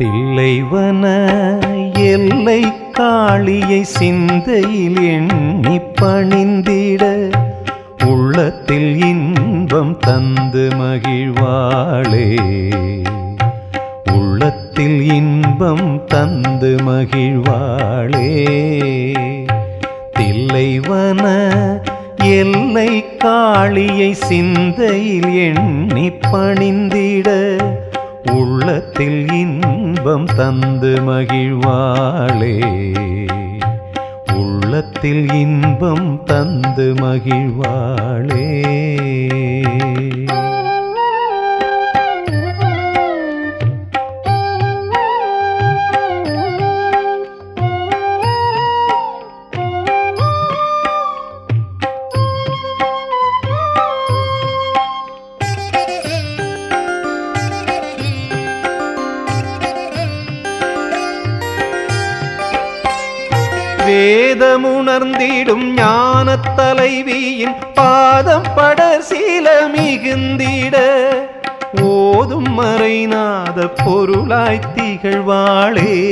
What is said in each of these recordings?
தில்லைவன எல்லை காளியை சிந்தையில் எண்ணி பணிந்திட உள்ளத்தில் இன்பம் தந்து மகிழ்வாளே. உள்ளத்தில் இன்பம் தந்து மகிழ்வாளே. தில்லைவன எல்லை காளியை சிந்தையில் எண்ணி பணிந்திட உள்ளத்தில் இன்பம் தந்து மகிழ்வாளே. உள்ளத்தில் இன்பம் தந்து மகிழ்வாளே. வேதமுணர்ந்திடும் ஞானத் தலைவியின் பாதம் பட சீல மிகுந்திட ஓதும் மறைநாத பொருளாய் திகழ்வாளே.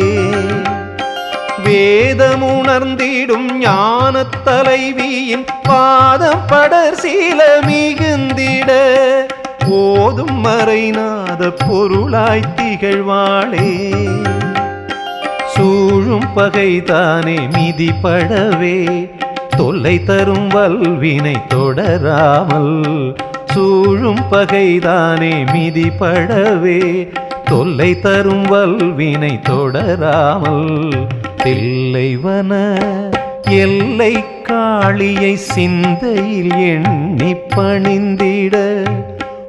வேதமுணர்ந்திடும் ஞானத் தலைவியின் பாதம் பட சீல மிகுந்திட ஓதும் மறைநாத பொருளாய் திகழ்வாளே. சூழும் பகைதானே மிதிப்படவே தொல்லை தரும் வல்வினை தொடராமல். சூழும் பகைதானே மிதிப்படவே தொல்லை தரும் வல்வினை தொடராமல். தில்லைவன எல்லை காளியை சிந்தையில் எண்ணி பணிந்திட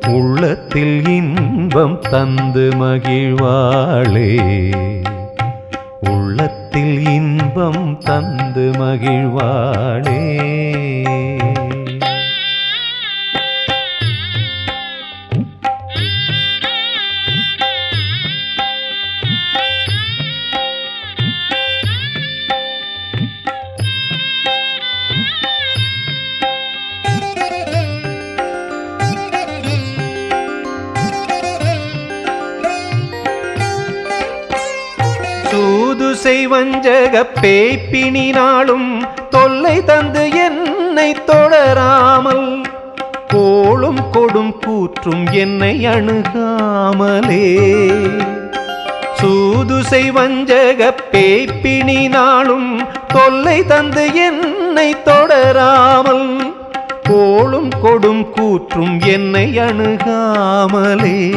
உள்ளத்தில் இன்பம் தந்து மகிழ்வாளே. உள்ளத்தில் இன்பம் தந்து மகிழ்வாளே. சூதுசை வஞ்சக பேய்ப்பினினாலும் தொல்லை தந்து என்னை தொடராமல். கோளும் கொடும் கூற்றும் என்னை அணுகாமலே. சூதுசை வஞ்சக பேய்ப்பினினாலும் தொல்லை தந்து என்னை தொடராமல். கோளும் கொடும் கூற்றும் என்னை அணுகாமலே.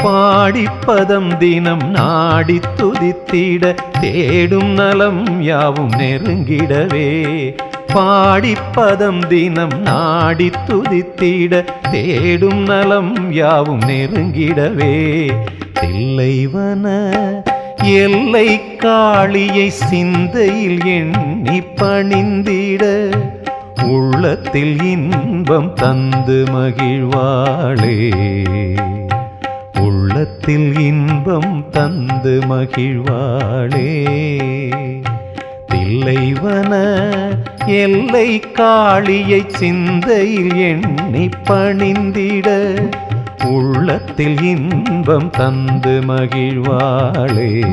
பாடிப்பதம் தினம் நாடி துதித்திட தேடும் நலம் யாவும் நெருங்கிடவே. பாடிப்பதம் தினம் நாடி துதித்திட தேடும் நலம் யாவும் நெருங்கிடவே. தில்லைவன எல்லை காளியை சிந்தையில் எண்ணி பணிந்திட உள்ளத்தில் இன்பம் தந்து மகிழ்வாளே. உள்ளத்தில் இன்பம் தந்து மகிழ்வாளே. தில்லைவன எல்லை காளியை சிந்தையில் எண்ணி பணிந்திட உள்ளத்தில் இன்பம் தந்து மகிழ்வாளே.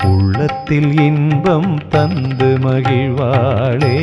உள்ளத்தில் இன்பம் தந்து மகிழ்வாளே.